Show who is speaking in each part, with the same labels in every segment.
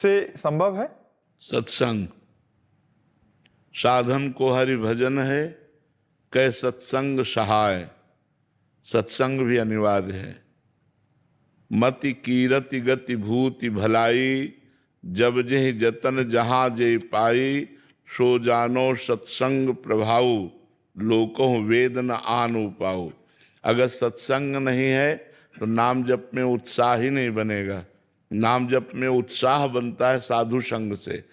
Speaker 1: से संभव है?
Speaker 2: सत्संग साधन को हरि भजन है, कै सत्संग सहाय। सत्संग भी अनिवार्य है। मति कीरति गति भूति भलाई, जब जेहि जतन जहाँ जे पाई। सो जानो सत्संग प्रभाऊ, लोकों वेद न आन पाओ। अगर सत्संग नहीं है तो नाम जप में उत्साह ही नहीं बनेगा। नाम जप में उत्साह बनता है साधु संग से,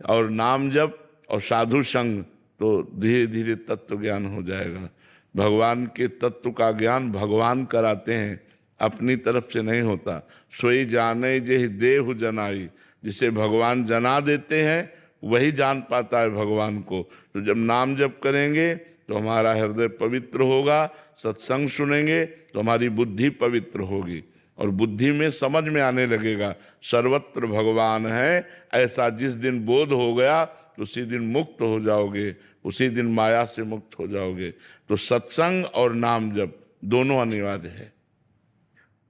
Speaker 2: और नाम जप और साधु संग तो धीरे धीरे तत्व ज्ञान हो जाएगा। भगवान के तत्व का ज्ञान भगवान कराते हैं, अपनी तरफ से नहीं होता। सोई जाने जेहि देहु जनाई, जिसे भगवान जना देते हैं वही जान पाता है भगवान को। तो जब नाम जप करेंगे तो हमारा हृदय पवित्र होगा, सत्संग सुनेंगे तो हमारी बुद्धि पवित्र होगी, और बुद्धि में समझ में आने लगेगा सर्वत्र भगवान है। ऐसा जिस दिन बोध हो गया उसी दिन मुक्त हो जाओगे, उसी दिन माया से मुक्त हो जाओगे। तो सत्संग और नाम जप दोनों अनिवार्य है।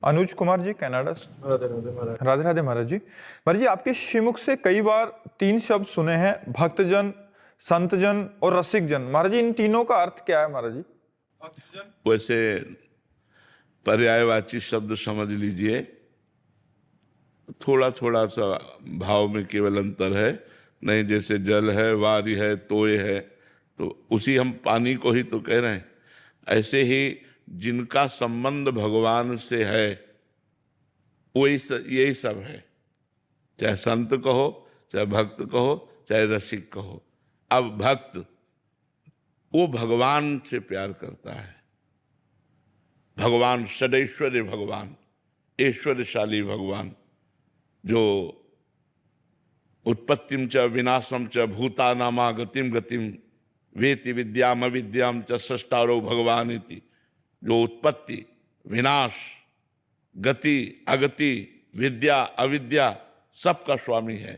Speaker 1: अनुज कुमार जी, कनाडा से। राधे राधे महाराज जी। महाराज जी, आपके श्रीमुख से कई बार 3 शब्द सुने हैं, भक्तजन, संतजन और रसिकजन। महाराज जी, इन तीनों का अर्थ क्या है महाराज जी?
Speaker 2: वैसे पर्यायवाची शब्द समझ लीजिए, थोड़ा थोड़ा सा भाव में केवल अंतर है। नहीं, जैसे जल है, वारी है, तोय है, तो उसी हम पानी को ही तो कह रहे हैं। ऐसे ही जिनका संबंध भगवान से है वही यही सब है, चाहे संत कहो, चाहे भक्त कहो, चाहे रसिक कहो। अब भक्त वो भगवान से प्यार करता है। भगवान सदैश्वर्य भगवान, ऐश्वर्यशाली भगवान, जो उत्पत्तिम च विनाशम च भूतानामा गतिम गतिम वेति विद्याम अविद्याम च सष्टारो भगवान इति। जो उत्पत्ति, विनाश, गति, अगति, विद्या, अविद्या सबका स्वामी है।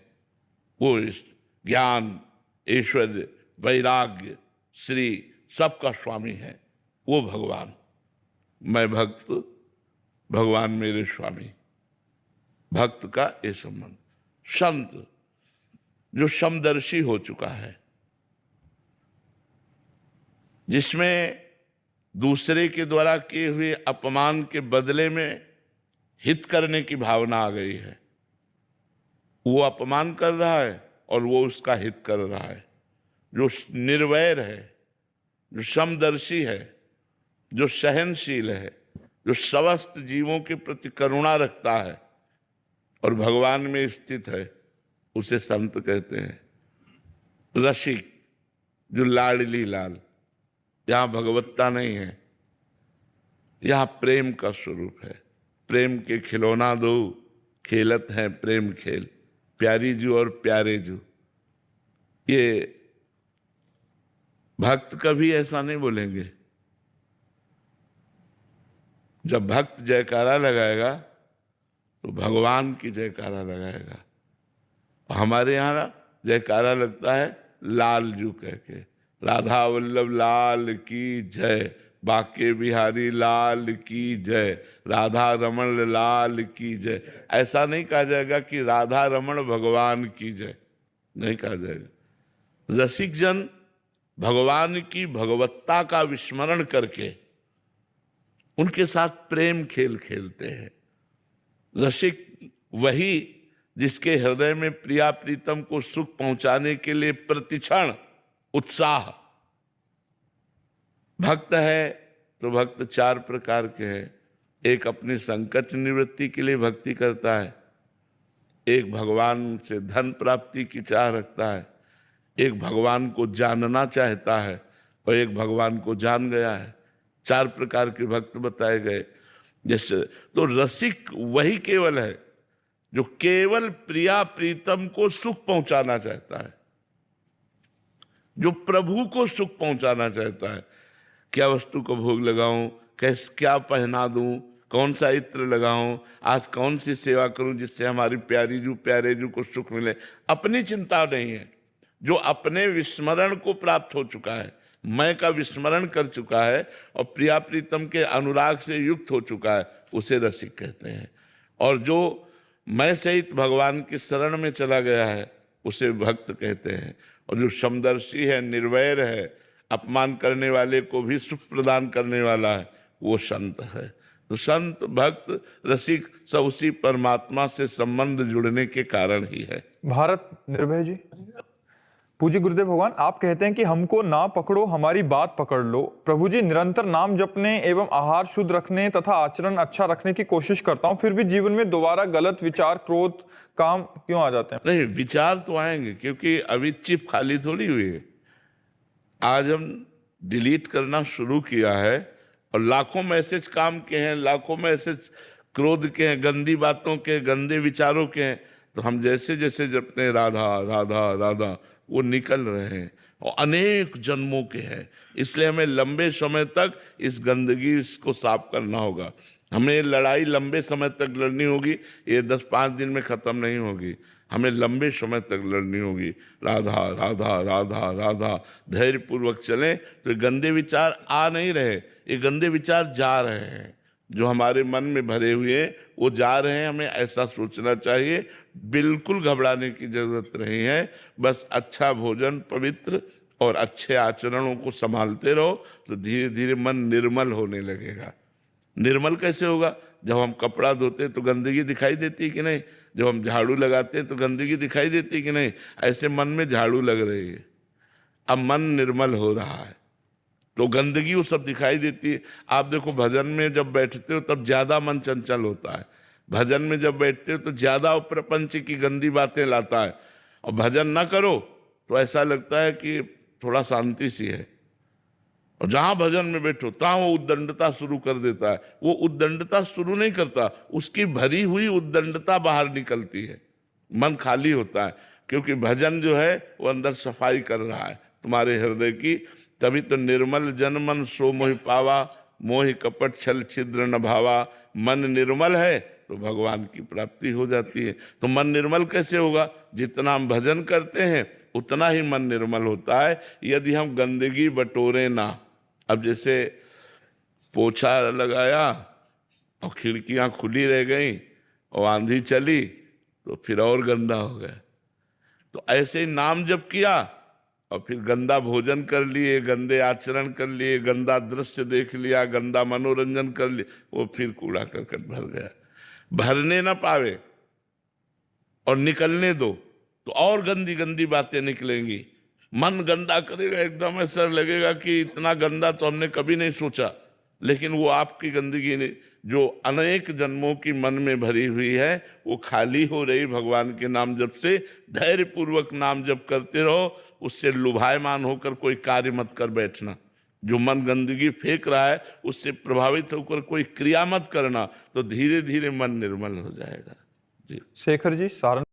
Speaker 2: वो ज्ञान, ऐश्वर्य, वैराग्य, श्री सबका स्वामी है वो भगवान। मैं भक्त, भगवान मेरे स्वामी। भक्त का ये संबंध। संत जो समदर्शी हो चुका है, जिसमें दूसरे के द्वारा किए हुए अपमान के बदले में हित करने की भावना आ गई है। वो अपमान कर रहा है और वो उसका हित कर रहा है। जो निर्वैर है, जो समदर्शी है, जो सहनशील है, जो समस्त जीवों के प्रति करुणा रखता है और भगवान में स्थित है, उसे संत कहते हैं। रसिक जो लाडली लाल, यहाँ भगवत्ता नहीं है, यहाँ प्रेम का स्वरूप है। प्रेम के खिलौना दो, खेलत हैं प्रेम खेल, प्यारी जू और प्यारे जू। ये भक्त कभी ऐसा नहीं बोलेंगे। जब भक्त जयकारा लगाएगा तो भगवान की जयकारा लगाएगा। हमारे यहाँ जयकारा लगता है लाल जू कह के, राधा वल्लभ लाल की जय, बाके बिहारी लाल की जय, राधा रमण लाल की जय। ऐसा नहीं कहा जाएगा कि राधा रमण भगवान की जय, नहीं कहा जाएगा। रसिक जन भगवान की भगवत्ता का विस्मरण करके उनके साथ प्रेम खेल खेलते हैं। रसिक वही जिसके हृदय में प्रिया प्रीतम को सुख पहुंचाने के लिए प्रतिक्षण उत्साह। भक्त है तो भक्त 4 प्रकार के हैं। एक अपनी संकट निवृत्ति के लिए भक्ति करता है, एक भगवान से धन प्राप्ति की चाह रखता है, एक भगवान को जानना चाहता है, और एक भगवान को जान गया है। 4 प्रकार के भक्त बताए गए। जैसे तो रसिक वही केवल है जो केवल प्रिया प्रीतम को सुख पहुंचाना चाहता है, जो प्रभु को सुख पहुंचाना चाहता है। क्या वस्तु को भोग लगाऊं, क्या पहना दूं, कौन सा इत्र लगाऊं, आज कौन सी सेवा करूं जिससे हमारी प्यारी जू प्यारे जू को सुख मिले। अपनी चिंता नहीं है। जो अपने विस्मरण को प्राप्त हो चुका है, मैं का विस्मरण कर चुका है और प्रिया प्रीतम के अनुराग से युक्त हो चुका है, उसे रसिक कहते हैं। और जो मैं सहित भगवान की शरण में चला गया है उसे भक्त कहते हैं। और जो समदर्शी है, निर्वैर है, अपमान करने वाले को भी सुख प्रदान करने वाला है, वो संत है। तो संत, भक्त, रसिक सब उसी परमात्मा से संबंध जुड़ने के कारण ही है।
Speaker 1: भारत निर्भय जी, पूज्य गुरुदेव भगवान, आप कहते हैं कि हमको ना पकड़ो, हमारी बात पकड़ लो। प्रभु जी, निरंतर नाम जपने एवं आहार शुद्ध रखने तथा आचरण अच्छा रखने की कोशिश करता हूँ, फिर भी जीवन में दोबारा गलत विचार, क्रोध, काम क्यों आ जाते हैं?
Speaker 2: नहीं, विचार तो आएंगे, क्योंकि अभी चिप खाली थोड़ी हुई है। आज हम डिलीट करना शुरू किया है और लाखों मैसेज काम के हैं, लाखों मैसेज क्रोध के हैं, गंदी बातों के, गंदे विचारों के हैं। तो हम जैसे जैसे जपते राधा राधा राधा, वो निकल रहे हैं और अनेक जन्मों के हैं। इसलिए हमें लंबे समय तक इस गंदगी को साफ करना होगा। हमें लड़ाई लंबे समय तक लड़नी होगी, ये 10-5 दिन में खत्म नहीं होगी। हमें लंबे समय तक लड़नी होगी। राधा राधा राधा राधा, धैर्य पूर्वक चलें तो ये गंदे विचार आ नहीं रहे, ये गंदे विचार जा रहे हैं। जो हमारे मन में भरे हुए हैं वो जा रहे हैं, हमें ऐसा सोचना चाहिए। बिल्कुल घबराने की जरूरत नहीं है। बस अच्छा भोजन, पवित्र और अच्छे आचरणों को संभालते रहो तो धीरे धीरे मन निर्मल होने लगेगा। निर्मल कैसे होगा? जब हम कपड़ा धोते तो गंदगी दिखाई देती है कि नहीं? जब हम झाड़ू लगाते हैं तो गंदगी दिखाई देती है कि नहीं? ऐसे मन में झाड़ू लग रही है, अब मन निर्मल हो रहा है तो गंदगी वो सब दिखाई देती है। आप देखो, भजन में जब बैठते हो तब ज्यादा मन चंचल होता है। भजन में जब बैठते हो तो ज्यादा प्रपंच की गंदी बातें लाता है। और भजन ना करो तो ऐसा लगता है कि थोड़ा शांति सी है। और जहां भजन में बैठो तहां वो उद्दंडता शुरू कर देता है। वो उद्दंडता शुरू नहीं करता, उसकी भरी हुई उद्दंडता बाहर निकलती है। मन खाली होता है, क्योंकि भजन जो है वो अंदर सफाई कर रहा है तुम्हारे हृदय की। तभी तो निर्मल जन मन सो मोहि पावा, मोहि कपट छल छिद्र न भावा। मन निर्मल है तो भगवान की प्राप्ति हो जाती है। तो मन निर्मल कैसे होगा? जितना हम भजन करते हैं उतना ही मन निर्मल होता है, यदि हम गंदगी बटोरे ना। अब जैसे पोछा लगाया और खिड़कियां खुली रह गई और आंधी चली तो फिर और गंदा हो गया। तो ऐसे ही नाम जप किया और फिर गंदा भोजन कर लिए, गंदे आचरण कर लिए, गंदा दृश्य देख लिया, गंदा मनोरंजन कर लिया, वो फिर कूड़ा करकट भर गया। भरने ना पावे और निकलने दो तो और गंदी गंदी बातें निकलेंगी। मन गंदा करेगा, एकदम ऐसा लगेगा कि इतना गंदा तो हमने कभी नहीं सोचा। लेकिन वो आपकी गंदगी नहीं, जो अनेक जन्मों की मन में भरी हुई है, वो खाली हो रही भगवान के नाम जप से। धैर्य पूर्वक नाम जप करते रहो, उससे लुभायमान होकर कोई कार्य मत कर बैठना। जो मन गंदगी फेंक रहा है उससे प्रभावित होकर कोई क्रिया मत करना, तो धीरे धीरे मन निर्मल हो जाएगा। जी
Speaker 1: शेखर जी, सारण